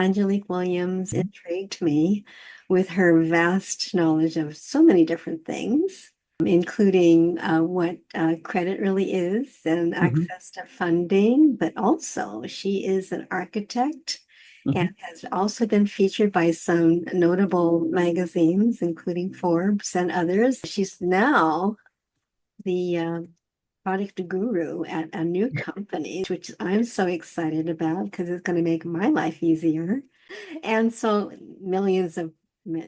Angelic Williams intrigued me with her vast knowledge of so many different things, including what credit really is and Hmm. access to funding, but also she is an architect and Hmm. has also been featured by some notable magazines, including Forbes and others. She's now the product guru at a new company, which I'm so excited about because it's going to make my life easier. And so millions and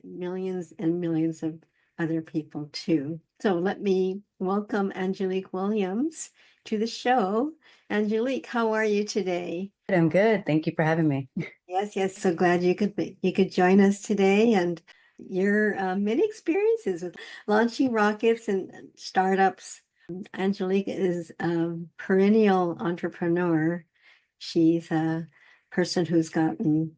millions of other people too. So let me welcome Angelique Williams to the show. Angelique, how are you today? I'm good. Thank you for having me. Yes, yes. So glad you could join us today and your many experiences with launching rockets and startups. Angelique is a perennial entrepreneur. She's a person who's gotten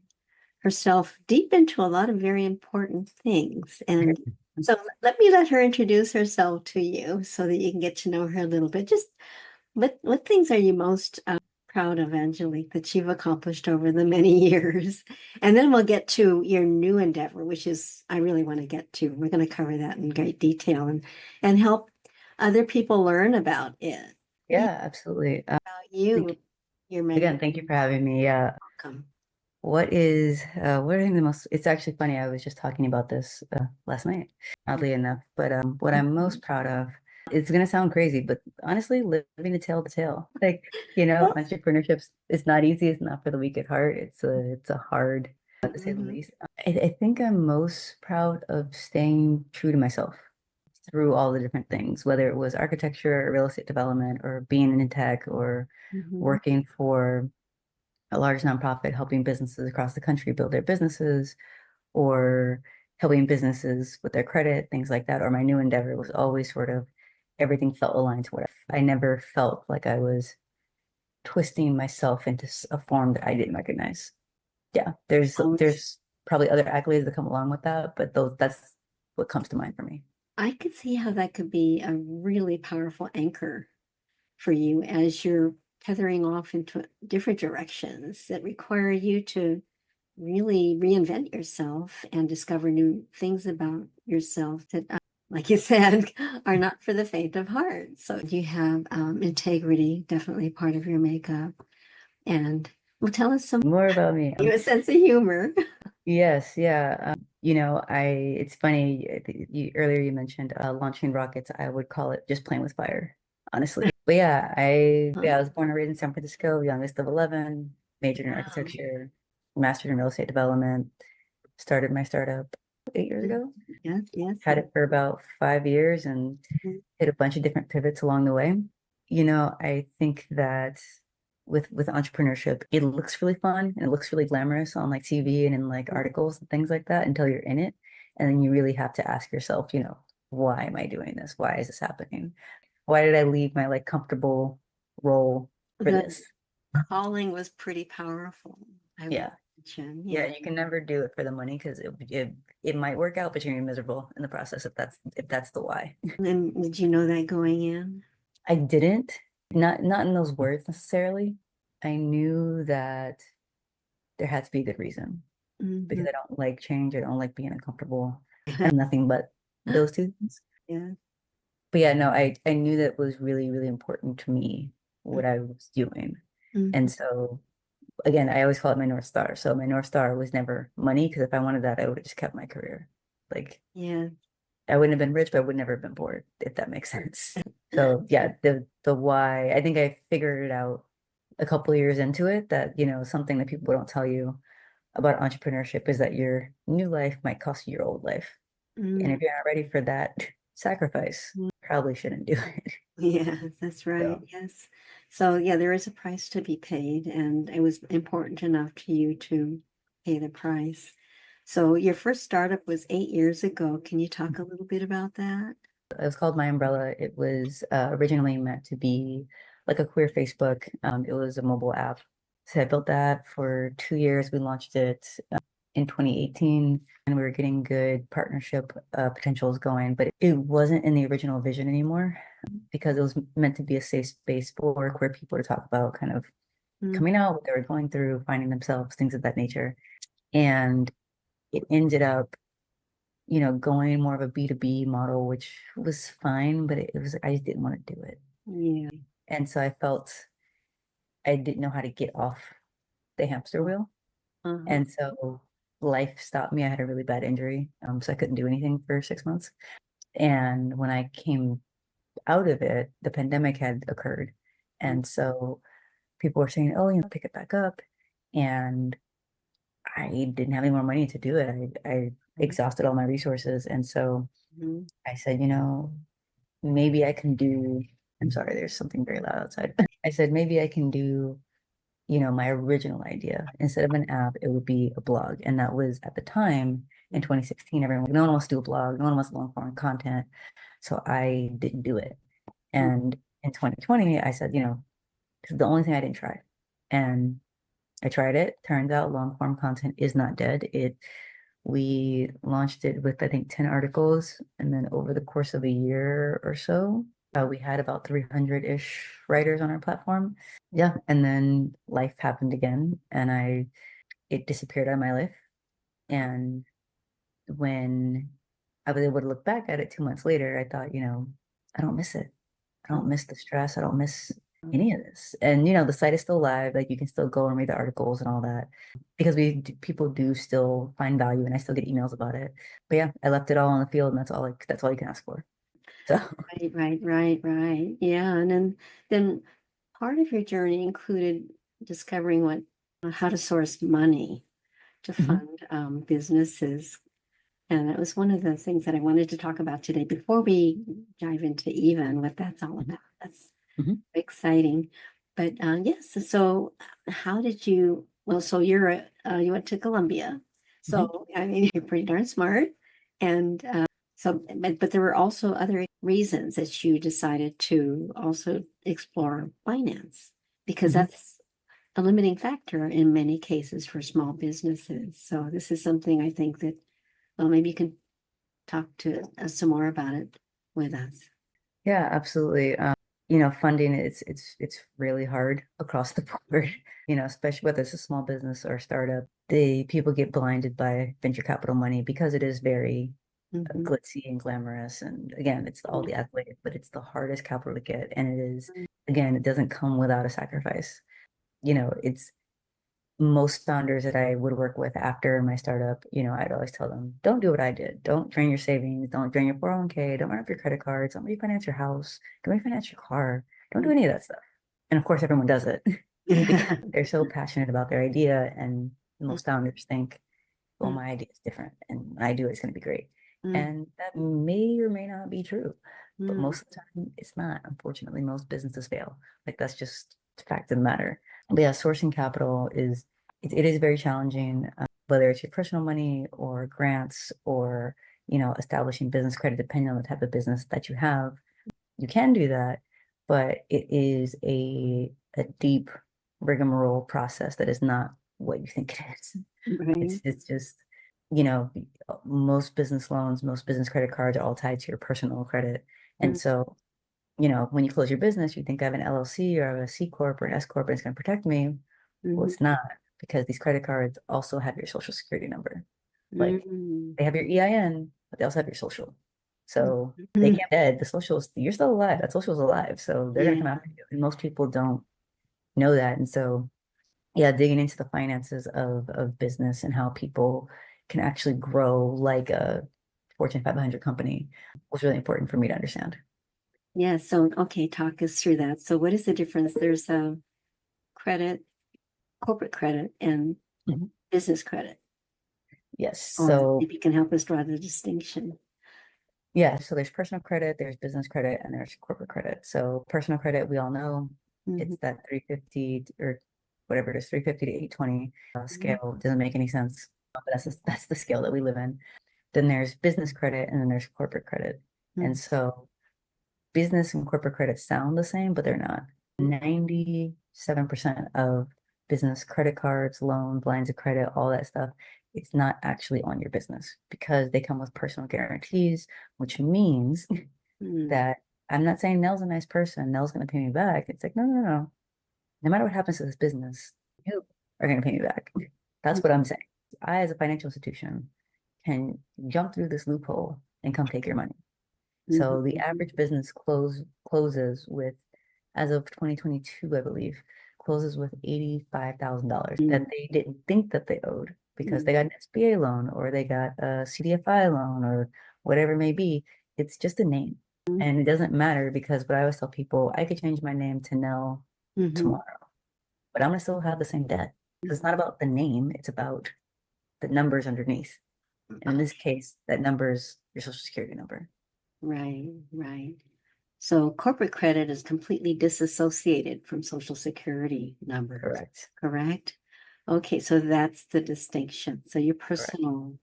herself deep into a lot of very important things. And so let her introduce herself to you so that you can get to know her a little bit. Just what things are you most proud of, Angelique, that you've accomplished over the many years? And then we'll get to your new endeavor, which is I really want to get to. We're going to cover that in great detail and help other people learn about it. Yeah, Yeah, absolutely. about Thank you, you your again. Thank you for having me. welcome. What are the most, it's actually funny. I was just talking about this last night, oddly enough. But what I'm most proud of, it's going to sound crazy, but honestly, living the tale to tale. Yes. Entrepreneurship is not easy. It's not for the weak at heart. It's a hard, to say the Mhm. least. I think I'm most proud of staying true to myself through all the different things, whether it was architecture or real estate development or being in tech or Mhm. working for a large nonprofit, helping businesses across the country build their businesses or helping businesses with their credit, things like that. Or my new endeavor was always sort of everything felt aligned to what I never felt like I was twisting myself into a form that I didn't recognize. Yeah, Ouch. there's probably other accolades that come along with that, but that's what comes to mind for me. I could see how that could be a really powerful anchor for you as you're tethering off into different directions that require you to really reinvent yourself and discover new things about yourself that, like you said, are not for the faint of heart. So you have integrity, definitely part of your makeup. And well, tell us some, More about me. you have a sense of humor. Yes, yeah. It's funny. Earlier you mentioned launching rockets. I would call it just playing with fire, honestly. But yeah, I was born and raised in San Francisco, youngest of 11, majored in Wow. architecture, mastered in real estate development, started my startup 8 years ago. Yes, yes. Had it for about 5 years and hit a bunch of different pivots along the way. I think that with entrepreneurship, it looks really fun and it looks really glamorous on like TV and in like articles and things like that until you're in it. And then you really have to ask yourself, why am I doing this? Why is this happening? Why did I leave my like comfortable role for The this? calling was pretty powerful, I would Yeah. mention. Yeah, Yeah. you can never do it for the money because it might work out, but you're gonna be miserable in the process if that's the why. And did you know that going in? I didn't, not in those words necessarily. I knew that there had to be a good reason because Mhm. I don't like change. I don't like being uncomfortable. I am nothing but those two things. Yeah. But yeah, no, I knew that was really, really important to me, what I was doing. Mhm. And so again, I always call it my North Star. So my North Star was never money because if I wanted that, I would have just kept my career. Like Yeah. I wouldn't have been rich, but I would never have been bored, if that makes sense. So yeah, the why, I think I figured it out a couple of years into it that, something that people don't tell you about entrepreneurship is that your new life might cost you your old life. And Mm. if you're not ready for that sacrifice, probably shouldn't do it. Yeah, that's right. So Yes. So yeah, there is a price to be paid, and it was important enough to you to pay the price. So your first startup was 8 years ago. Can you talk a little bit about that? it was called My Umbrella. It was originally meant to be like a queer Facebook. It was a mobile app. So I built that for 2 years. We launched it in 2018 and we were getting good partnership potentials going, but it wasn't in the original vision anymore because it was meant to be a safe space for queer people to talk about kind of Mm. coming out, what they were going through, finding themselves, things of that nature. And it ended up, going more of a B2B model, which was fine, but it was, I just didn't want to do it. Yeah. And so I felt I didn't know how to get off the hamster wheel. Uh-huh. And so life stopped me. I had a really bad injury, so I couldn't do anything for 6 months. And when I came out of it, the pandemic had occurred. And so people were saying, oh, pick it back up. And I didn't have any more money to do it. I exhausted all my resources. And so Mhm. I said, maybe I can do, I'm sorry, there's something very loud outside. I said, maybe I can do, my original idea. Instead of an app, it would be a blog. And that was at the time in 2016, everyone, no one wants to do a blog, no one wants long form content. So I didn't do it. And in 2020, I said, this is the only thing I didn't try. And I tried it. Turns out long form content is not dead. We launched it with, I think, 10 articles. And then over the course of a year or so, we had about 300-ish writers on our platform. Yeah. And then life happened again and it disappeared out of my life. And when I was able to look back at it 2 months later, I thought, I don't miss it. I don't miss the stress. I don't miss any of this. And the site is still live. Like you can still go and read the articles and all that because people do still find value, and I still get emails about it. But yeah, I left it all on the field, and that's all you can ask for. So Right. Yeah. And then part of your journey included discovering how to source money to mhm, fund businesses. And that was one of the things that I wanted to talk about today before we dive into Eva and what that's all mhm, about. That's mhm, exciting. But yes, so how did so you went to Columbia. mhm, So, I mean, you're pretty darn smart. And but there were also other reasons that you decided to also explore finance because mhm. that's a limiting factor in many cases for small businesses. So this is something I think that, well, maybe you can talk to us some more about it with us. Yeah, absolutely. Funding it's really hard across the board. Especially whether it's a small business or a startup. The people get blinded by venture capital money because it is very Mhm. glitzy and glamorous. And again, it's all the accolades, but it's the hardest capital to get. And it is, again, it doesn't come without a sacrifice. It's most founders that I would work with after my startup, I'd always tell them, don't do what I did. Don't drain your savings. Don't drain your 401k. Don't run up your credit cards. Don't refinance your house. Don't refinance your car. Don't do any of that stuff. And of course, everyone does it because they're so passionate about their idea. And most founders think, well, my idea is different and when I do it, it's going to be great. And that may or may not be true. But most of the time, it's not. Unfortunately, most businesses fail. Like that's just the fact of the matter. But yeah, sourcing capital it is very challenging, whether it's your personal money or grants or establishing business credit, depending on the type of business that you have. You can do that, but it is a deep rigmarole process that is not what you think it is. Right. It's just, you know, most business loans, most business credit cards are all tied to your personal credit. And so, when you close your business, you think I have an LLC or I have a C corp or an S corp and it's going to protect me. Well, Mhm. it's not because these credit cards also have your social security number. Like Mhm. they have your EIN, but they also have your social. So they Mhm. can't be dead. The socials, you're still alive. That social is alive. So they're gonna come Yeah. after you. And most people don't know that. And so yeah, digging into the finances of business and how people can actually grow like a Fortune 500 company was really important for me to understand. Yeah. So, okay, talk us through that. So, what is the difference? There's credit, corporate credit, and Mhm. business credit. Yes. Or So maybe you can help us draw the distinction. yeah, so there's personal credit, there's business credit, and there's corporate credit. So personal credit, we all know Mhm. it's that 350 or whatever it is, 350 to 820 Mhm. scale. It doesn't make any sense, but that's the scale that we live in. Then there's business credit, and then there's corporate credit. And so business and corporate credit sound the same, but they're not. 97% of business credit cards, loans, lines of credit, all that stuff, it's not actually on your business because they come with personal guarantees, which means Mhm. that I'm not saying Nell's a nice person, Nell's going to pay me back. It's like, no, no, no. no matter what happens to this business, you are going to pay me back. That's what I'm saying. I, as a financial institution, can jump through this loophole and come take your money. So the average business closes with, as of 2022, I believe, closes with $85,000 that they didn't think that they owed because they got an SBA loan or they got a CDFI loan or whatever it may be. It's just a name. And it doesn't matter because what I always tell people, I could change my name to Nell tomorrow, but I'm gonna still have the same debt. Because it's not about the name, it's about the numbers underneath. And in this case, that number is your social security number. Right, right. So corporate credit is completely disassociated from social security numbers. Correct. Correct? Okay, so that's the distinction. So your personal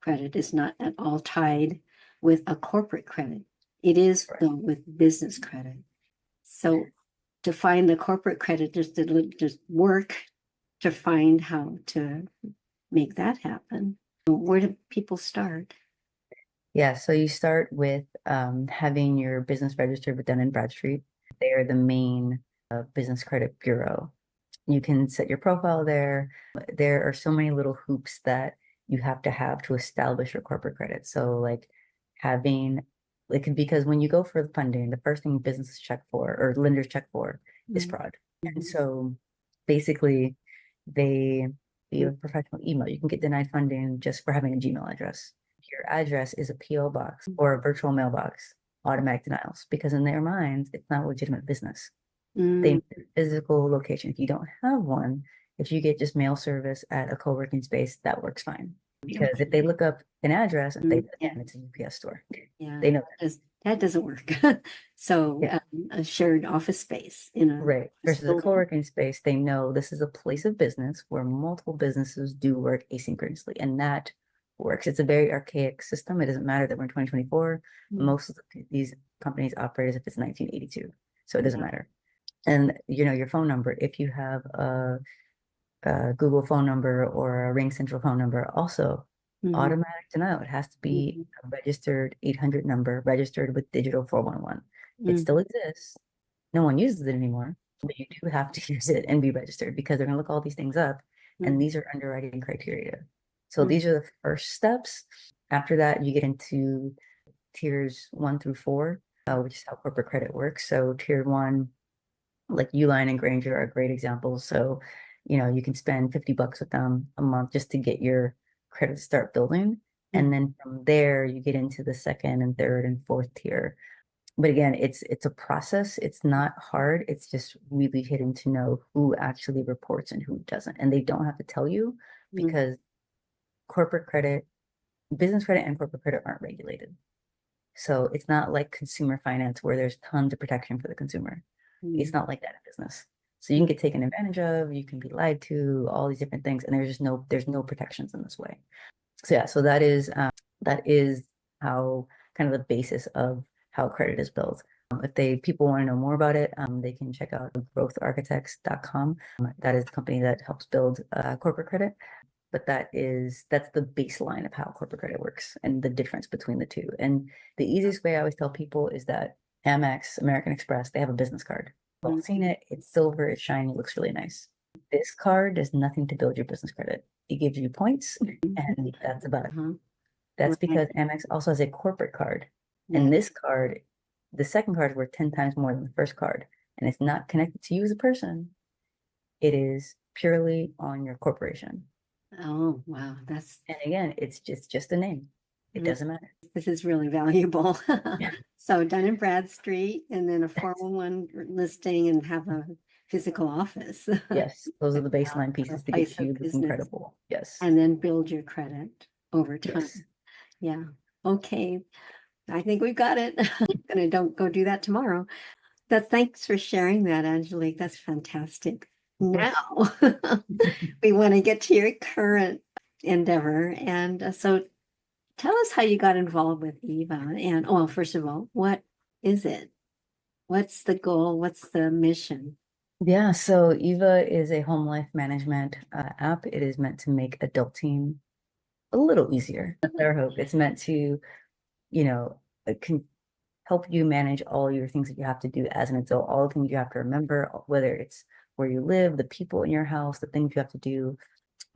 credit is not at all tied with a corporate credit. It is though with business credit. So to find the corporate credit, just work to find how to make that happen. Where do people start? Yeah, so you start with having your business registered with Dun& Bradstreet. They're the main business credit bureau. You can set your profile there. There are so many little hoops that you have to establish your corporate credit. So like having, like, because when you go for the funding, the first thing businesses check for or lenders check for is fraud. And so basically you have a professional email. You can get denied funding just for having a Gmail address. Your address is a PO box or a virtual mailbox, automatic denials, because in their minds, it's not a legitimate business. They need a physical location. If you don't have one, if you get just mail service at a co-working space, that works fine. Because if they look up an address and they, again, it's a UPS store. Yeah, They know that doesn't work. So a shared office space, right. Versus a co-working space, they know this is a place of business where multiple businesses do work asynchronously, and that works. It's a very archaic system. It doesn't matter that we're in 2024. Most of these companies operate as if it's 1982, so it doesn't matter. And your phone number, if you have a Google phone number or a Ring Central phone number, also automatic denial. It has to be a registered 800 number, registered with digital 411. It still exists. No one uses it anymore, but you do have to use it and be registered because they're going to look all these things up, and these are underwriting criteria. So these are the first steps. After that, you get into tiers 1 through 4, which is how corporate credit works. So tier 1, like Uline and Granger are great examples. So, you can spend $50 with them a month just to get your credit to start building. And then from there, you get into the second and third and fourth tier. But again, it's a process. It's not hard. It's just really hitting to know who actually reports and who doesn't. And they don't have to tell you because corporate credit, business credit and corporate credit aren't regulated. So it's not like consumer finance where there's tons of protection for the consumer. It's not like that in business. So you can get taken advantage of, you can be lied to, all these different things, and there's no protections in this way. So yeah, so that is how kind of the basis of how credit is built. If people want to know more about it, they can check out growtharchitects.com. That is the company that helps build corporate credit. But that's the baseline of how corporate credit works and the difference between the two. And the easiest way I always tell people is that Amex, American Express, they have a business card. I've all seen it. It's silver, it's shiny, it looks really nice. This card does nothing to build your business credit. It gives you points, and that's about it. That's because Amex also has a corporate card. And this card, the second card is worth 10 times more than the first card. And it's not connected to you as a person. It is purely on your corporation. Oh, wow. And again, it's just a name. It doesn't matter. This is really valuable. So Dun & Bradstreet and then a 401 listing and have a physical office. Yes, those are the baseline pieces to get you this incredible. Yes. And then build your credit over time. Yes. Yeah. Okay. I think we've got it. Don't go do that tomorrow. Thanks for sharing that, Angelique. That's fantastic. Now we want to get to your current endeavor. And so tell us how you got involved with eeva. And first of all, what is it? What's the goal? What's the mission? Yeah, so eeva is a home life management app. It is meant to make adulting a little easier. That's our hope. It's meant to, can help you manage all your things that you have to do as an adult, all the things you have to remember, whether it's where you live, the people in your house, the things you have to do.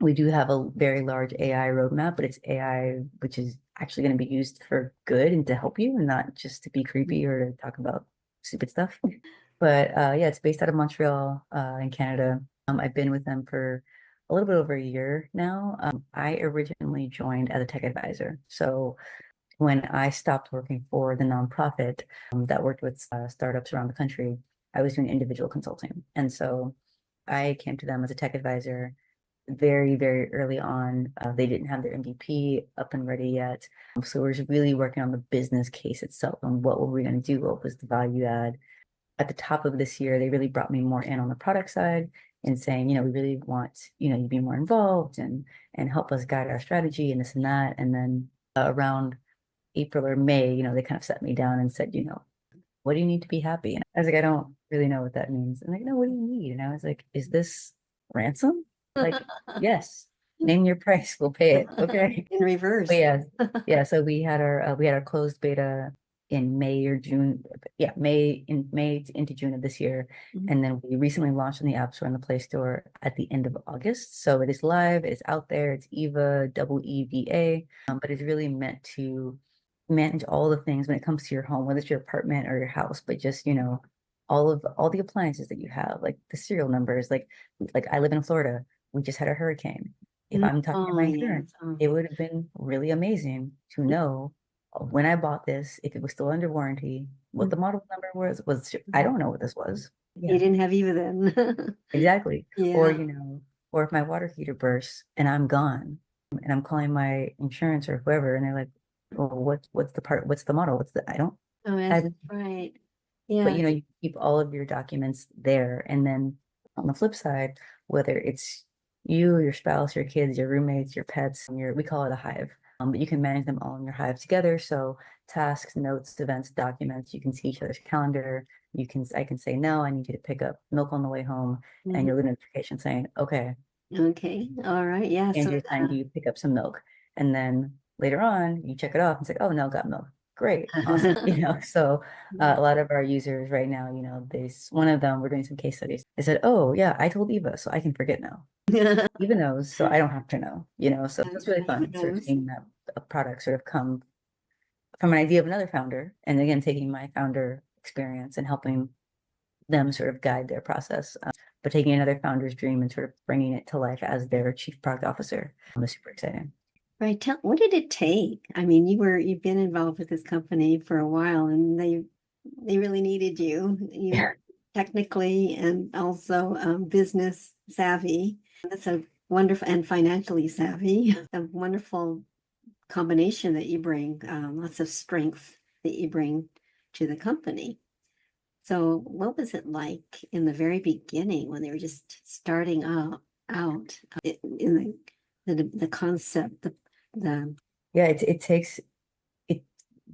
We do have a very large AI roadmap, but it's AI which is actually going to be used for good and to help you, and not just to be creepy or to talk about stupid stuff. But yeah, it's based out of Montreal, in Canada. I've been with them for a little bit over a year now. I originally joined as a tech advisor. So when I stopped working for the nonprofit that worked with startups around the country, I was doing individual consulting. And so I came to them as a tech advisor very, very early on. They didn't have their MVP up and ready yet. So we're just really working on the business case itself and what were we going to do? What was the value add? At the top of this year, they really brought me more in on the product side and saying, we really want, you to be more involved and help us guide our strategy and this and that. And then around April or May, they kind of set me down and said, what do you need to be happy? And I was like, I don't really know what that means. And like, no, what do you need? And I was like, is this ransom? Like, yes, name your price, we'll pay it. Okay. In reverse. But yeah, yeah. So we had our closed beta in May or June. Yeah, May into June of this year. And then we recently launched in the App Store and the Play Store at the end of August. So it is live, it's out there, it's Eva, EEVA, but it's really meant to manage all the things when it comes to your home, whether it's your apartment or your house, but just, all the appliances that you have, like the serial numbers, like I live in Florida. We just had a hurricane. If I'm talking to my insurance, it would have been really amazing to know when I bought this, if it was still under warranty, what the model number was, I don't know what this was. You didn't have Eva then. Exactly. Yeah. Or if my water heater bursts and I'm gone and I'm calling my insurance or whoever and they're like, well, what's the model? I don't. Oh, yes, that's right. Yeah. But you keep all of your documents there. And then on the flip side, whether it's you, your spouse, your kids, your roommates, your pets, we call it a hive. But you can manage them all in your hive together. So tasks, notes, events, documents, you can see each other's calendar. I can say, no, I need you to pick up milk on the way home. And you'll get a notification saying, okay. Okay. All right. Yeah. And you're saying, do you pick up some milk? And then later on, you check it off and say, oh, no, got milk. Great. Awesome. So a lot of our users right now, one of them, we're doing some case studies. They said, oh, yeah, I told Eva, so I can forget now. Eva knows, so I don't have to know, so it's really fun sort of seeing that a product sort of come from an idea of another founder. And again, taking my founder experience and helping them sort of guide their process, but taking another founder's dream and sort of bringing it to life as their chief product officer. It's super exciting. Right. What did it take? I mean, you've been involved with this company for a while and they really needed you. Technically and also business savvy. That's a wonderful, and financially savvy, a wonderful combination that you bring, lots of strength that you bring to the company. So what was it like in the very beginning when they were just starting out in the concept, Yeah, it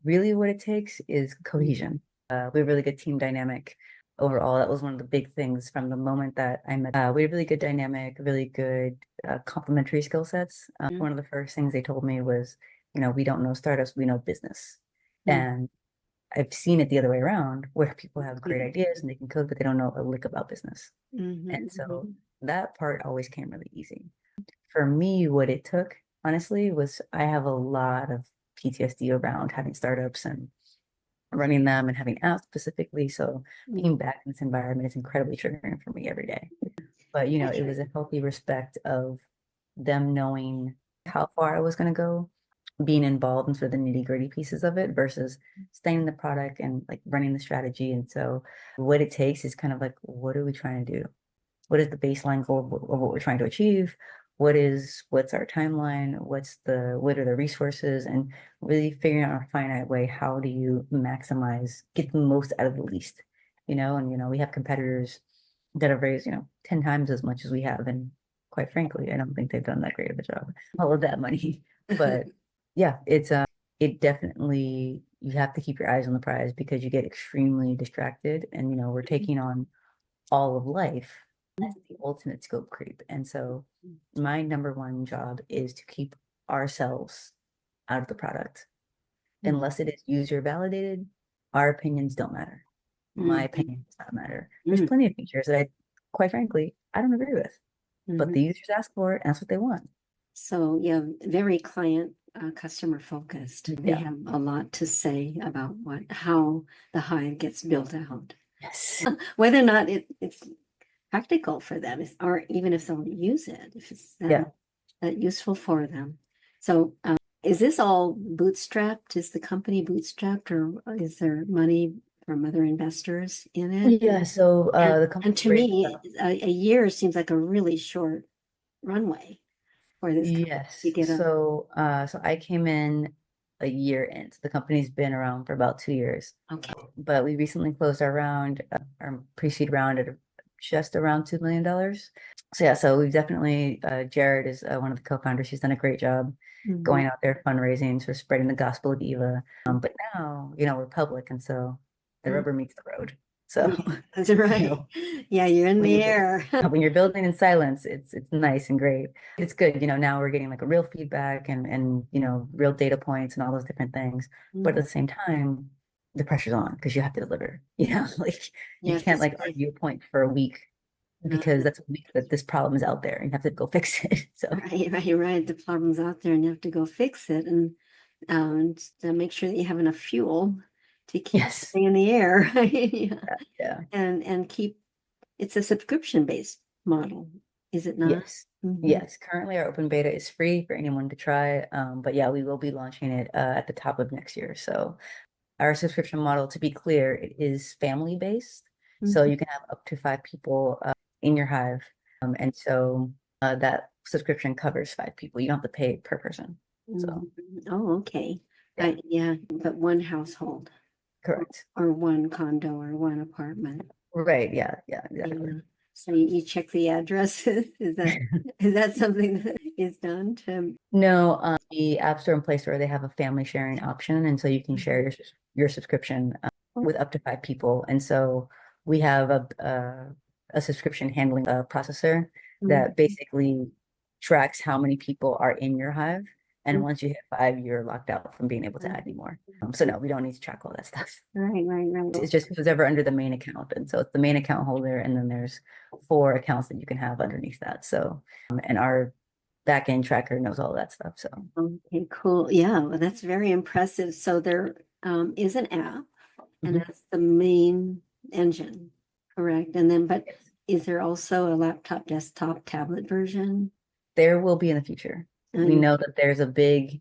really what it takes is cohesion. We have a really good team dynamic overall. That was one of the big things from the moment that I met. We have really good dynamic, really good complementary skill sets. One of the first things they told me was, we don't know startups, we know business. And I've seen it the other way around where people have great ideas and they can code, but they don't know a lick about business. And so that part always came really easy. For me, what it took, honestly, was I have a lot of PTSD around having startups and running them and having apps specifically. So being back in this environment is incredibly triggering for me every day. But, it was a healthy respect of them knowing how far I was going to go, being involved in sort of the nitty-gritty pieces of it versus staying in the product and like running the strategy. And so what it takes is kind of like, what are we trying to do? What is the baseline goal of what we're trying to achieve? What's our timeline? What are the resources? And really figuring out a finite way, how do you get the most out of the least? And we have competitors that have raised, 10 times as much as we have. And quite frankly, I don't think they've done that great of a job. All of that money. But yeah, it definitely, you have to keep your eyes on the prize because you get extremely distracted. And we're taking on all of life. That's the ultimate scope creep. And so my number one job is to keep ourselves out of the product. Unless it is user validated, our opinions don't matter. My opinion does not matter. There's plenty of features that quite frankly, I don't agree with. But the Mhm. users ask for it, and that's what they want. So yeah, very client customer focused. They Yeah. have a lot to say about how the hive gets built out. Yes. Whether or not it's practical for them, or even if they'll use it, if it's Yeah. that useful for them. So is this all bootstrapped? Is the company bootstrapped, or is there money from other investors in it? Yeah. So the And company to raised me, a year seems like a really short runway for this company to yes. get up. So I came in a year in. So the company's been around for about 2 years. Okay. But we recently closed our round, our pre-seed round at just around $2 million. So yeah, so we've definitely Jared is one of the co-founders. He's done a great job Mhm. going out there fundraising, sort of spreading the gospel of Eva. But now, we're public, and so the Mhm. rubber meets the road. So, That's you right. know, Yeah, you're in when the you're air. when you're building in silence, it's nice and great. It's good, now we're getting like a real feedback and real data points and all those different things. But at the same time, the pressure's on because you have to deliver. Like You you have to can't like stay. argue a point for a week because that's a week that this problem is out there and you have to go fix it. So Right, right, right. The problem's out there and you have to go fix it and to make sure that you have enough fuel to keep yes, staying in the air. Yeah. yeah, And keep it's a subscription based model, is it not? yes. Mhm. Yes, currently our open beta is free for anyone to try. But yeah, we will be launching it at the top of next year. So our subscription model, to be clear, it is family based. So Mhm. you can have up to 5 people in your hive. And so that subscription covers 5 people. You don't have to pay per person. So Mhm. Oh, okay. yeah, Yeah, but one household correct. or one condo or one apartment. Right. Yeah. Yeah, exactly. Yeah. So you check the addresses. Is that something that is done to? No, the App Store and Play Store, they have a family sharing option. And so you can share your subscription with up to 5 people. And so we have a subscription handling processor Mhm. that basically tracks how many people are in your hive. And once you hit 5, you're locked out from being able to add any more. So no, we don't need to track all that stuff. Right, right, right. It's just who's ever under the main account. And so it's the main account holder, and then there's 4 accounts that you can have underneath that. So, and our back end tracker knows all that stuff. So, Okay, cool. Yeah, well, that's very impressive. So there is an app, and mhm. that's the main engine, correct? And then, but Yes. is there also a laptop, desktop, tablet version? There will be in the future. We And know that there's a big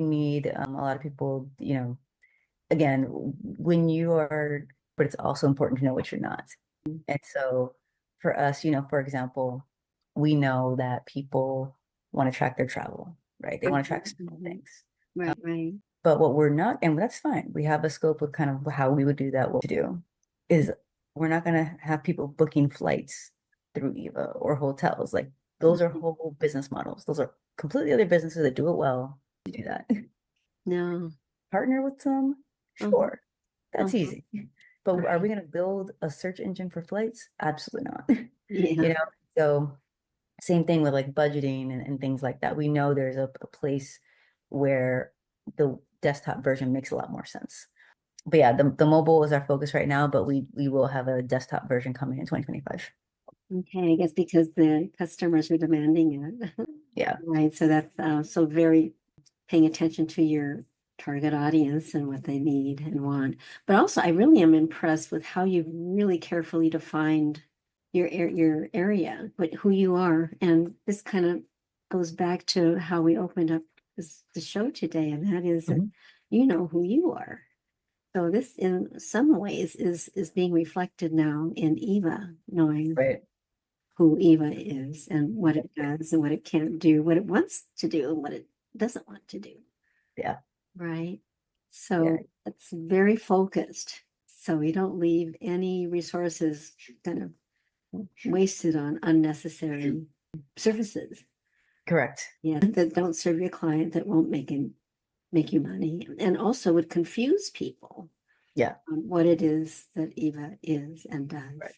need. A lot of people, again, when you are, but it's also important to know what you're not. And so for us, for example, we know that people want to track their travel, right? They want to track small Mhm. things. Right, right. But what we're not, and that's fine. We have a scope of kind of how we would do that. What to do is we're not going to have people booking flights through Eva or hotels. Like those are whole business models. Those are completely other businesses that do it well. To do that. No. Partner with some, Uh-huh. sure, that's Uh-huh. easy. But are we Right. going to build a search engine for flights? Absolutely not. Yeah. You know, so same thing with like budgeting and things like that. We know there's a place where the desktop version makes a lot more sense. But yeah, the mobile is our focus right now, but we will have a desktop version coming in 2025. Okay, I guess because the customers are demanding it. Yeah. Right. So that's so very paying attention to your target audience and what they need and want. But also, I really am impressed with how you've really carefully defined your area, but who you are. And this kind of goes back to how we opened up the show today, and that is that Mhm. you know who you are. So this, in some ways, is being reflected now in Eva, knowing Right. who Eva is and what Yeah. it does and what it can't do, what it wants to do and what it doesn't want to do. Yeah. Right. Yeah. So it's very focused. So we don't leave any resources kind of wasted on unnecessary services. Correct. Yeah, that don't serve your client, that won't make you money, and also would confuse people Yeah. on what it is that Eva is and does. Right.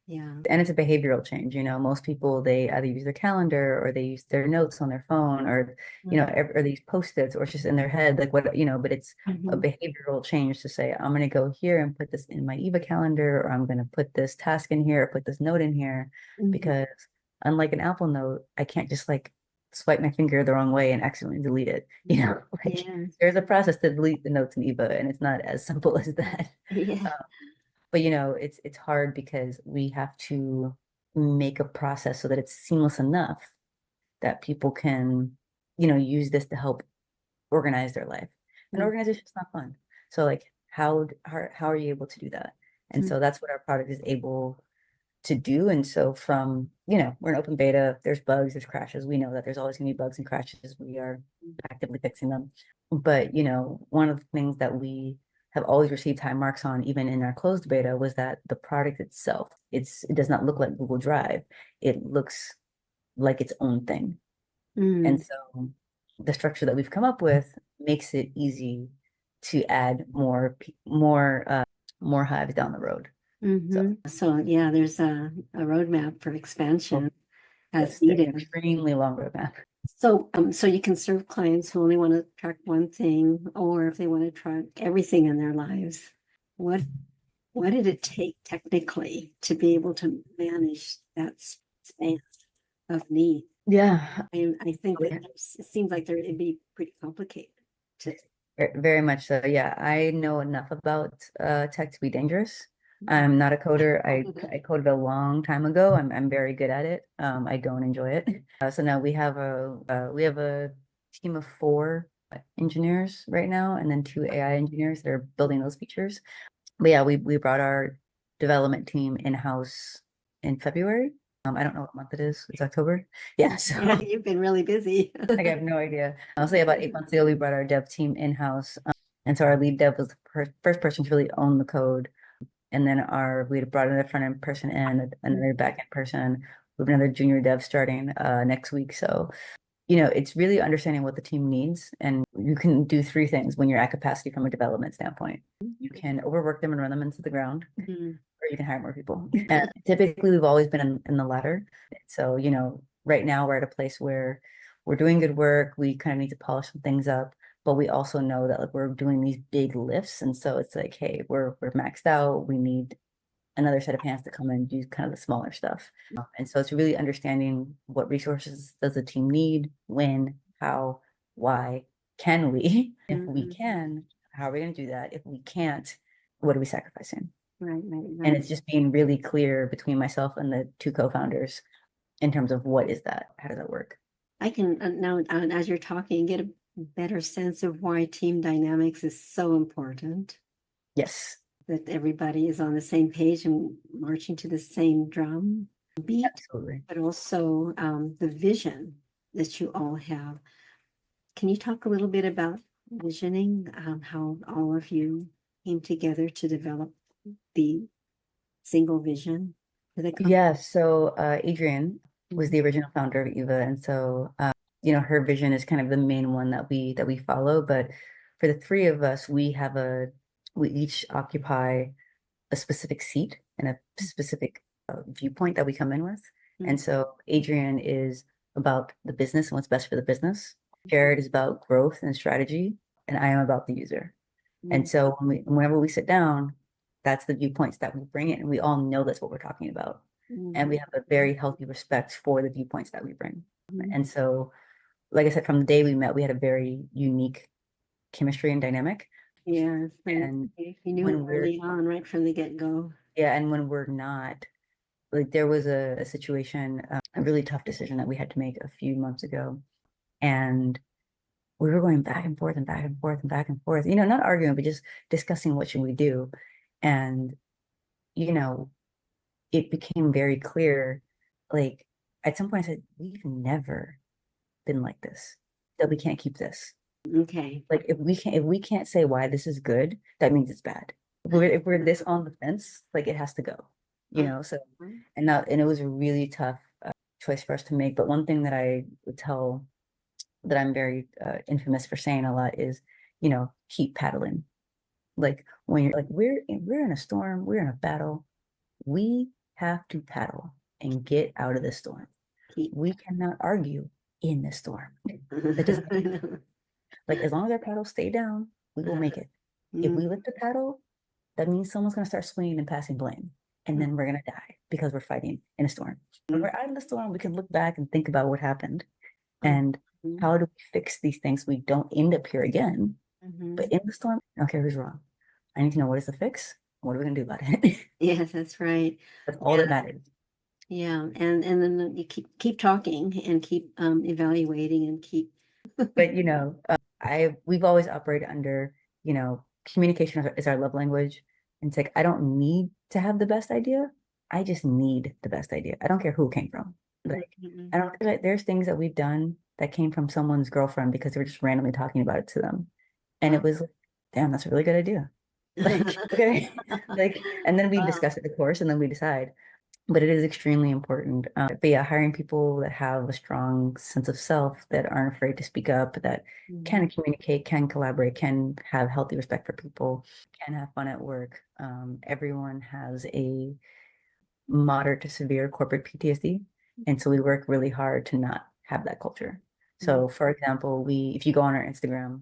Yeah. And it's a behavioral change. Most people, they either use their calendar or they use their notes on their phone or, or these post-its or it's just in their head, like but it's a Mhm. behavioral change to say, I'm going to go here and put this in my Eva calendar, or I'm going to put this task in here, or put this note in here, Mhm. because unlike an Apple note, I can't just like swipe my finger the wrong way and accidentally delete it. Like Yeah. there's a process to delete the notes in Eva, and it's not as simple as that. Yeah. But it's hard because we have to make a process so that it's seamless enough that people can, use this to help organize their life. And Mhm. organization is not fun. So like how are you able to do that? And so that's what our product is able to do. And so from, we're an open beta, there's bugs, there's crashes. We know that there's always gonna be bugs and crashes. We are actively fixing them. But, one of the things that we have always received high marks on, even in our closed beta, was that the product itself, it does not look like Google Drive. It looks like its own thing. And Mm. so the structure that we've come up with makes it easy to add more hives down the road. So, So yeah, there's a roadmap for expansion well, as yes, there's an needed. extremely long roadmap. So you can serve clients who only want to track one thing, or if they want to track everything in their lives. What what did it take technically to be able to manage that span of need? Yeah, I think that it seems like it'd be pretty complicated to. very much so. Yeah, I know enough about tech to be dangerous. I'm not a coder. I coded a long time ago. I'm very good at it. I don't enjoy it. So now we have a team of 4 engineers right now, and then 2 AI engineers that are building those features. But yeah, we brought our development team in-house in February. I don't know what month it is. It's October. Yeah, Yeah, so you've been really busy. like I have no idea. I'll say about 8 months ago, we brought our dev team in-house. And so our lead dev was the first person to really own the code. And then we had brought another front-end person in, another back-end person. We have another junior dev starting next week. So, it's really understanding what the team needs. And you can do 3 things when you're at capacity from a development standpoint. You can overwork them and run them into the ground, Mhm. or you can hire more people. And typically, we've always been in the latter. So, right now we're at a place where we're doing good work. We kind of need to polish some things up, but we also know that like we're doing these big lifts, and so it's like, hey, we're maxed out. We need another set of hands to come and do kind of the smaller stuff. And so it's really understanding what resources does the team need, when, how, why, can we? If we Mhm. can, how are we going to do that? If we can't, what are we sacrificing? Right, right, And right. it's just being really clear between myself and the 2 co-founders in terms of what is that? How does that work? I can now, as you're talking, get a better sense of why team dynamics is so important. Yes, That everybody is on the same page and marching to the same drum beat, absolutely. but also the vision that you all have. Can you talk a little bit about visioning, how all of you came together to develop the single vision for the company? Yeah, so Adrienne was the original founder of Eva, and so her vision is kind of the main one that we follow. But for the 3 of us, we each occupy a specific seat and a specific viewpoint that we come in with. And Mhm. so Adrienne is about the business and what's best for the business. Jared is about growth and strategy, and I am about the user. And so whenever we sit down, that's the viewpoints that we bring in, and we all know that's what we're talking about. And we Mhm. have a very healthy respect for the viewpoints that we bring. Mhm. And so, like I said, from the day we met, we had a very unique chemistry and dynamic. Yeah, so And you knew it when we're, early on, right from the get-go. yeah, and when we're not, like there was a situation, a really tough decision that we had to make a few months ago. And we were going back and forth and back and forth and back and forth, not arguing, but just discussing what should we do. And, you know, it became very clear, like at some point I said, we've never been like this, that we can't keep this. Okay. Like if we can't say why this is good, that means it's bad. If we're this on the fence, like it has to go, so and it was a really tough choice for us to make. But one thing that I would tell that I'm very infamous for saying a lot is, keep paddling. Like when you're like we're in a storm, we're in a battle. We have to paddle and get out of the storm. We cannot argue in the storm. That doesn't make sense. Like, as long as our paddles stay down, we will make it. If we lift a paddle, that means someone's going to start swinging and passing blame. And then we're going to die because we're fighting in a storm. When we're out of the storm, we can look back and think about what happened and how do we fix these things so we don't end up here again. But in the storm, I don't care who's wrong. I need to know what is the fix. What are we going to do about it? Yes, that's right. That's all that matters. Yeah, and then you keep talking and keep evaluating and keep. But we've always operated under, communication is our love language. And it's like, I don't need to have the best idea. I just need the best idea. I don't care who it came from. Like, I don't like, there's things that we've done that came from someone's girlfriend because they were just randomly talking about it to them. And it was like, damn, that's a really good idea. Like, okay. And then we discuss it, of course, and then we decide. But it is extremely important. But yeah, hiring people that have a strong sense of self, that aren't afraid to speak up, that can communicate, can collaborate, can have healthy respect for people, can have fun at work. Everyone has a moderate to severe corporate PTSD. And so we work really hard to not have that culture. So for example, if you go on our Instagram,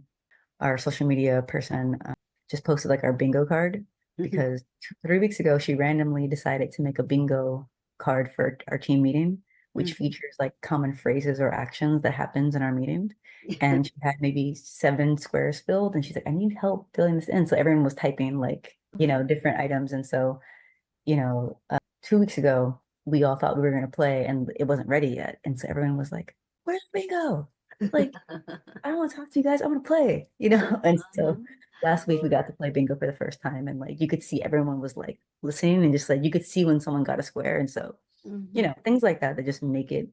our social media person just posted like our bingo card. Because 3 weeks ago, she randomly decided to make a bingo card for our team meeting, which features like common phrases or actions that happens in our meeting. And she had maybe 7 squares filled, and she's like, I need help filling this in. So everyone was typing like, different items. And so, 2 weeks ago, we all thought we were going to play and it wasn't ready yet. And so everyone was like, where's the bingo? Like, I don't want to talk to you guys. I want to play, And so last week we got to play bingo for the first time, and like you could see everyone was like listening, and just like you could see when someone got a square. And so, things like that just make it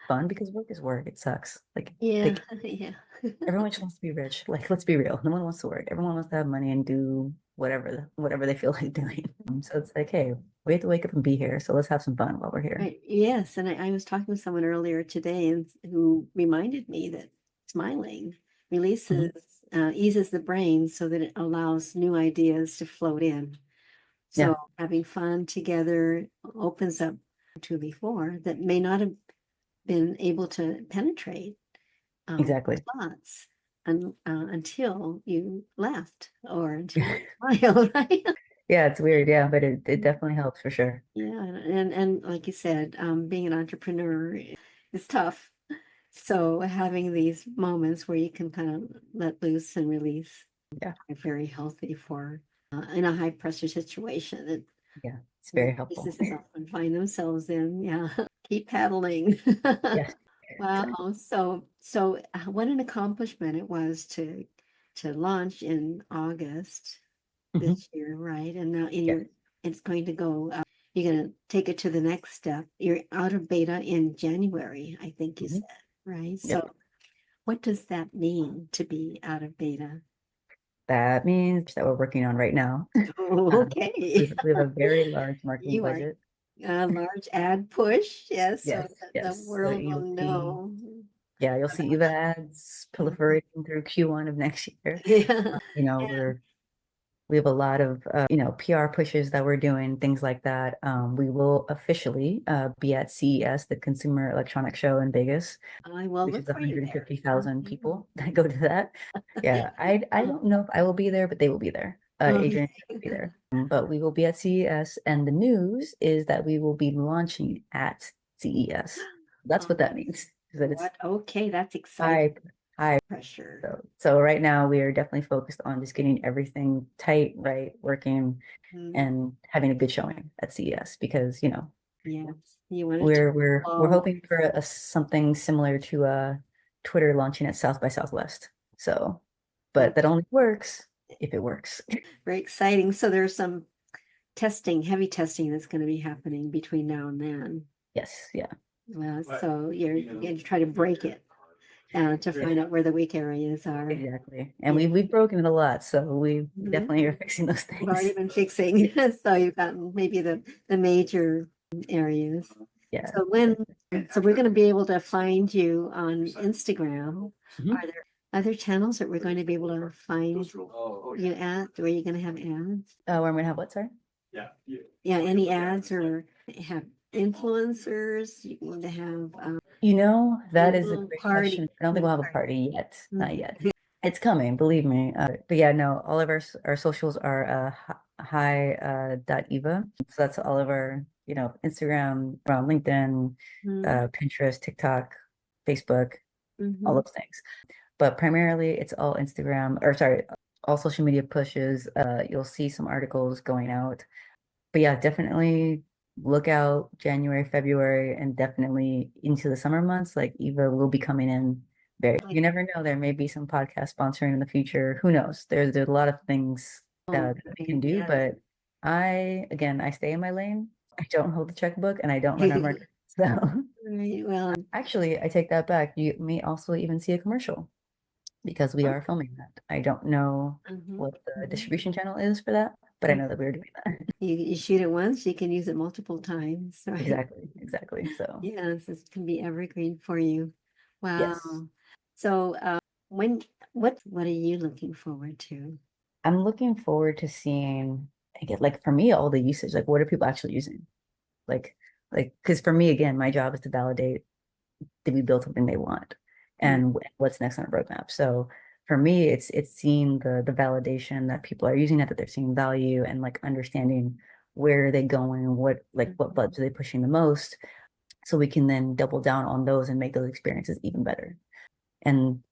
fun, because work is work. It sucks. Like, everyone just wants to be rich. Like, let's be real. No one wants to work. Everyone wants to have money and do whatever they feel like doing. So it's like, hey, we have to wake up and be here. So let's have some fun while we're here. Right. Yes, and I was talking with someone earlier today, and who reminded me that smiling releases, eases the brain so that it allows new ideas to float in. So having fun together opens up to before that may not have been able to penetrate Exactly. thoughts until you laughed or until you smiled, right? Yeah, it's weird. Yeah, but it definitely helps for sure. Yeah, and like you said, being an entrepreneur is tough. So having these moments where you can kind of let loose and release are very healthy for in a high pressure situation. Yeah, it's very helpful. Businesses often find themselves in. Yeah, keep paddling. Yes. Wow. So what an accomplishment it was to launch in August this year, right? And now it's going to go. You're going to take it to the next step. You're out of beta in January, I think you said, right? So what does that mean to be out of beta? That means that we're working on right now. Okay. We have a very large marketing budget. A large ad push, yes. So Yes. the world will know. Yeah, you'll see eeva ads proliferating through Q1 of next year. Yeah. We have a lot of PR pushes that we're doing, things like that. We will officially be at CES, the Consumer Electronics Show in Vegas, which is 150,000 people that go to that. Yeah, I don't know if I will be there, but they will be there. Adrian will be there. But we will be at CES, and the news is that we will be launching at CES. That's what that means. Okay, that's exciting. High pressure. So right now we are definitely focused on just getting everything tight, right, working, and having a good showing at CES, because we're hoping for something similar to Twitter launching at South by Southwest. So, but that only works if it works. Very exciting. So there's some heavy testing that's going to be happening between now and then. Yes, yeah. So you're going to try to break it to find out where the weak areas are. Exactly. And we've broken it a lot, so we definitely are fixing those things. We've already been fixing. So you've got maybe the major areas. Yeah. So we're going to be able to find you on Instagram. Are there other channels that we're going to be able to find you at? Where you're going to have ads? Where I'm going to have what, sorry? Yeah, any ads or have influencers? You want to have That a is a little great party? question. I don't think we'll have a party yet. Not Mhm. yet. It's coming, believe me. But yeah, no, all of our socials are hi dot Eva. So that's all of our, Instagram, LinkedIn, Mhm. Pinterest, TikTok, Facebook, all Mhm. those things. But primarily it's all Instagram, or sorry, all social media pushes. You'll see some articles going out. But yeah, definitely look out January, February, and definitely into the summer months. Like Eva will be coming in very. You never know. There may be some podcast sponsoring in the future. Who knows? There's a lot of things Oh, that we can do. yes. But I stay in my lane. I don't hold the checkbook, and I don't run our market. So Right. Well, actually, I take that back. You may also even see a commercial because we are filming that. I don't know mhm, what the mhm. distribution channel is for that, but I know that we're doing that. You shoot it once, you can use it multiple times, right? Exactly, exactly. So, Yes, this can be evergreen for you. yes, Wow. So, when what are you looking forward to? I'm looking forward to seeing, I get like for me, all the usage, like what are people actually using? Like, because for me, again, my job is to validate did we build something they want Mm, and what's next on our roadmap. So for me, it's seeing the validation that people are using it, that they're seeing value and like understanding where are they going, what mhm. buttons are they pushing the most, so we can then double down on those and make those experiences even better. And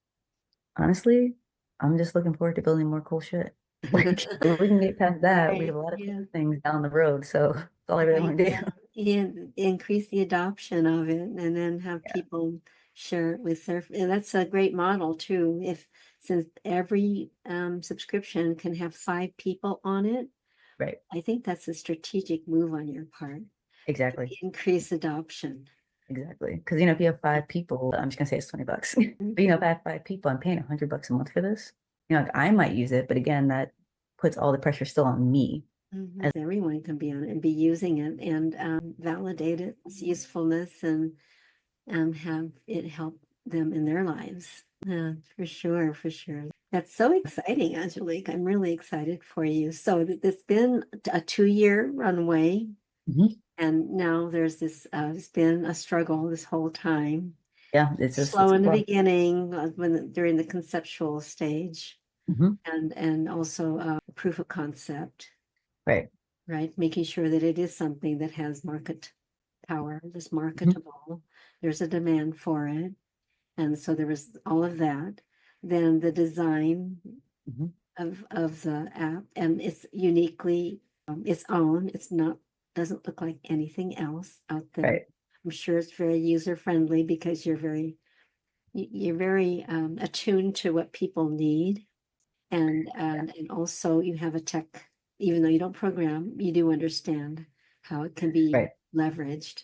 honestly, I'm just looking forward to building more cool shit. Like, if we can get past that, we have Right. a lot of Yeah. cool things down the road. So that's all I really Right. want to do. Yeah. And increase the adoption of it and then have Yeah, people share it with and that's a great model too. If since every subscription can have 5 people on it, right. I think that's a strategic move on your part to Exactly. increase adoption. Exactly. Because, if you have 5 people, I'm just gonna say it's $20. But, if I have 5 people, I'm paying $100 a month for this. Like I might use it, but again, that puts all the pressure still on me. Mhm. Everyone can be on it and be using it and validate its usefulness and have it help them in their lives. Yeah, for sure, for sure. That's so exciting, Angelique. I'm really excited for you. So it's been a 2-year runway, Mhm. and now there's this. It's been a struggle this whole time. Yeah, it's just Slow it's a in the lot. beginning, during the conceptual stage, Mhm. and also proof of concept, Right. right? Making sure that it is something that has market power, is Mhm. marketable. There's a demand for it. And so there was all of that. Then the design Mhm. of the app, and it's uniquely its own. It's not doesn't look like anything else out there. Right. I'm sure it's very user friendly because you're very attuned to what people need, and also you have a tech. Even though you don't program, you do understand how it can be Right. leveraged.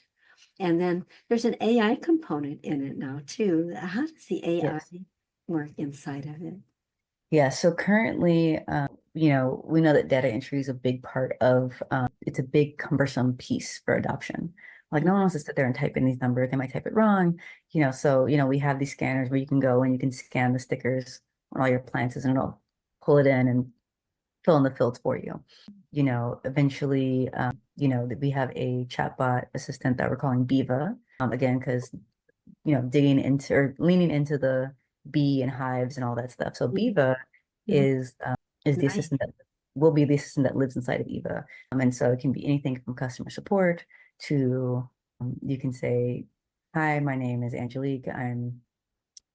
And then there's an AI component in it now too. How does the AI Yes. work inside of it? Yeah, so currently, we know that data entry is a big part of, it's a big cumbersome piece for adoption. Like no one wants to sit there and type in these numbers. They might type it wrong, so, we have these scanners where you can go and you can scan the stickers on all your appliances and it'll pull it in and fill in the fields for you. Eventually, we have a chatbot assistant that we're calling Beava, again, because digging into or leaning into the bee and hives and all that stuff. So Mhm. Beava Mhm. is the Nice. assistant that will be the assistant that lives inside of Eva. And so it can be anything from customer support to you can say, "Hi, my name is Angelique. I'm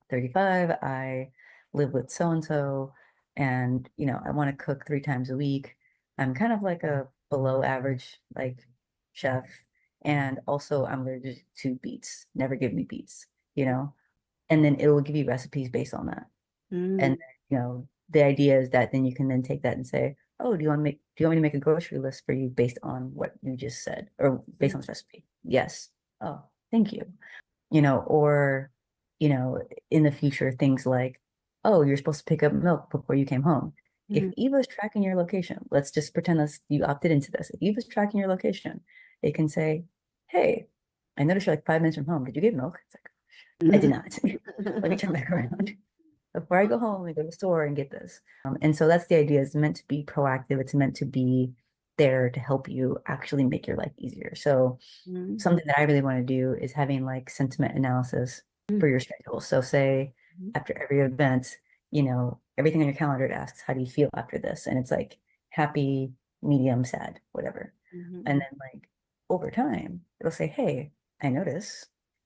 35. I live with so and so, and I want to cook 3 times a week. I'm kind of like a below average like chef, and also I'm allergic to beets. Never give me beets, you know." And then it will give you recipes based on that. And Mm. the idea is that then you can then take that and say, "Oh, do you want me to make a grocery list for you based on what you just said or based on this recipe?" Yes. Oh, thank you. Or, you know, in the future, things like, "Oh, you're supposed to pick up milk before you came home." If Mm. Eva's tracking your location, let's just pretend that you opted into this. If Eva's tracking your location, it can say, "Hey, I noticed you're like 5 minutes from home. Did you get milk?" It's like, "I did not." Let me turn back around. Before I go home, I go to the store and get this. And so that's the idea. It's meant to be proactive. It's meant to be there to help you actually make your life easier. So Mm-hmm. something that I really want to do is having like sentiment analysis for your schedule. So say after every event, everything on your calendar it asks, how do you feel after this? And it's like happy, medium, sad, whatever. And Mm-hmm. then like over time, it'll say, hey, I notice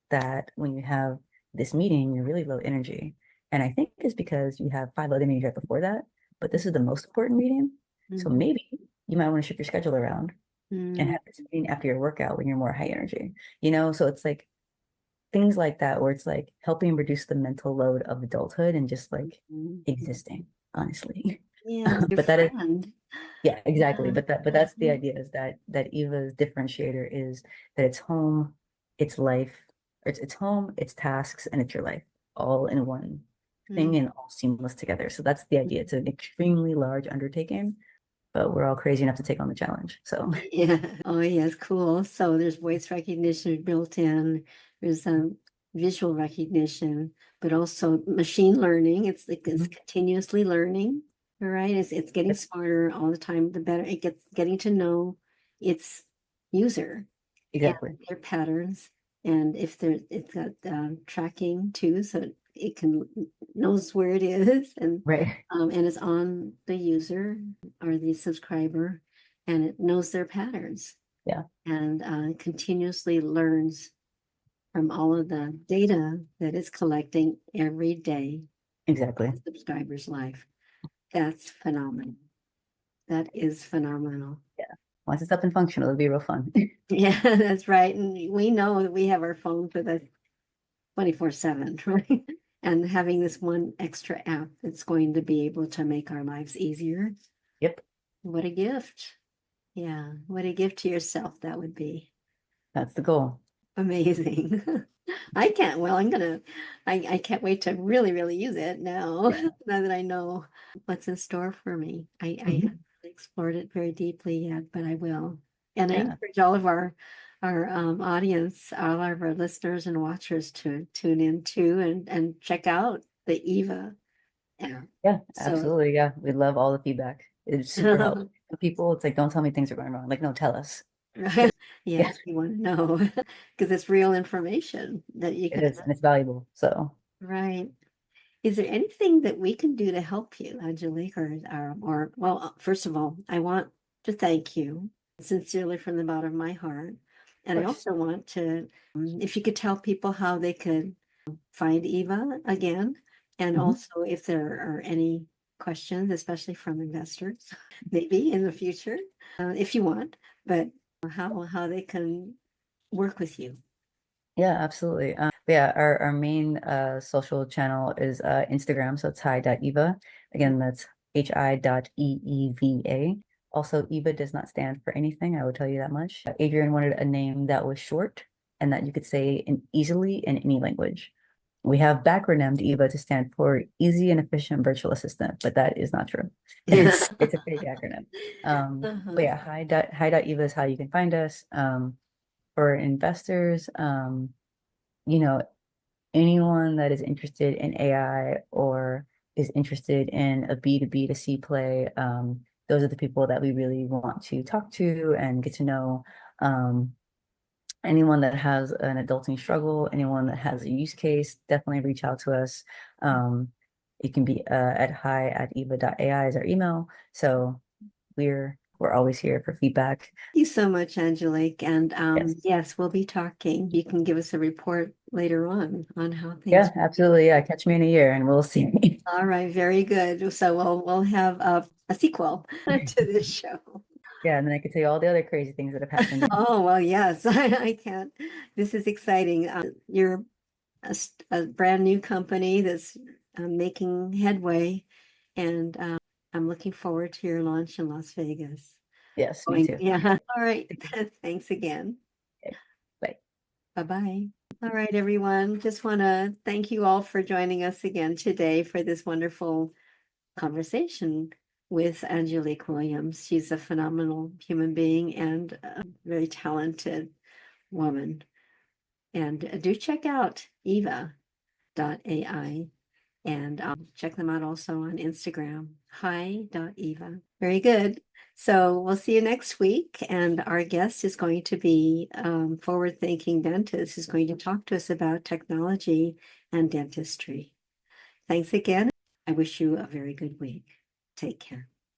that when you have this meeting, you're really low energy. And I think it's because you have 5 other meetings right before that, but this is the most important meeting. So Mm-hmm. maybe you might want to shift your schedule around and Mm-hmm. have this meeting after your workout when you're more high energy, So it's like things like that where it's like helping reduce the mental load of adulthood and just like Mm-hmm. existing, honestly. Yes, your But that is, friend. yeah, exactly. Yeah. But that's the Mhm. idea is that Eva's differentiator is that it's home, it's life, it's home, it's tasks, and it's your life all in one thing and all seamless together. So that's the idea. It's an extremely large undertaking, but we're all crazy enough to take on the challenge. So Yeah. Oh, yes, cool. So there's voice recognition built in. There's visual recognition, but also machine learning. It's like it's Mhm. continuously learning. All right. It's getting smarter all the time. The better it gets getting to know its user and Exactly. their patterns. And if it's got tracking too, so it can knows where it is Right. and it's on the user or the subscriber, and it knows their patterns Yeah, and continuously learns from all of the data that it's collecting every day exactly. in the subscriber's life. That's phenomenal. That is phenomenal. Yeah. Once it's up and functional, it'll be real fun. Yeah, that's right. And we know that we have our phones with us 24/7, right? And having this one extra app that's going to be able to make our lives easier. Yep, What a gift. Yeah, what a gift to yourself that would be. that's the goal. Amazing. I can't wait to really, really use it now, Yeah. now that I know what's in store for me. I Mhm. haven't explored it very deeply yet, but I will. And I Yeah. encourage all of our audience, all of our listeners and watchers to tune in too and check out the Eva app. Yeah, So absolutely. Yeah. We love all the feedback. It's super helpful. For people, it's like, don't tell me things are going wrong. Like, no, tell us. Yeah, yes, we want to know because it's real information that you it can, is. And it's valuable. So right. Is there anything that we can do to help you, Angelique, or well, first of all, I want to thank you sincerely from the bottom of my heart. of And I course. also want to, if you could tell people how they could find Eva again, and Mhm. also if there are any questions, especially from investors, maybe in the future, if you want, but how they can work with you. Yeah, absolutely. But yeah, our main social channel is Instagram. So it's hi.eva. Again, that's hi.eeva. Also, Eva does not stand for anything. I will tell you that much. Adrian wanted a name that was short and that you could say easily in any language. We have backronym Eva to stand for Easy and Efficient Virtual Assistant, but that is not true. It's a fake acronym. But Uh-huh. yeah, hi.eva is how you can find us. For investors, you know, anyone that is interested in AI or is interested in a B2B to C play, those are the people that we really want to talk to and get to know. Um, anyone that has an adulting struggle, anyone that has a use case, definitely reach out to us. Um, it can be at hi@eeva.ai is our email. So we're always here for feedback. You so much, Angelique. And Yes. yes, we'll be talking. You can give us a report later on how things. Yeah, absolutely. Yeah, catch me in a year and we'll see. All right, very good. So we'll have a sequel to this show. Yeah, and then I could tell you all the other crazy things that have happened. Oh, well, yes, I can't. This is exciting. You're a brand new company that's making headway, and I'm looking forward to your launch in Las Vegas. Yes, me Going, too. yeah. All right. Thanks again. Okay, bye. Bye-bye. All right, everyone. Just want to thank you all for joining us again today for this wonderful conversation with Angelique Williams. She's a phenomenal human being and a very talented woman. And do check out eeva.ai And check them out also on Instagram, hi.eva. Very good. So we'll see you next week. And our guest is going to be forward-thinking dentist who's going to talk to us about technology and dentistry. Thanks again. I wish you a very good week. Take care.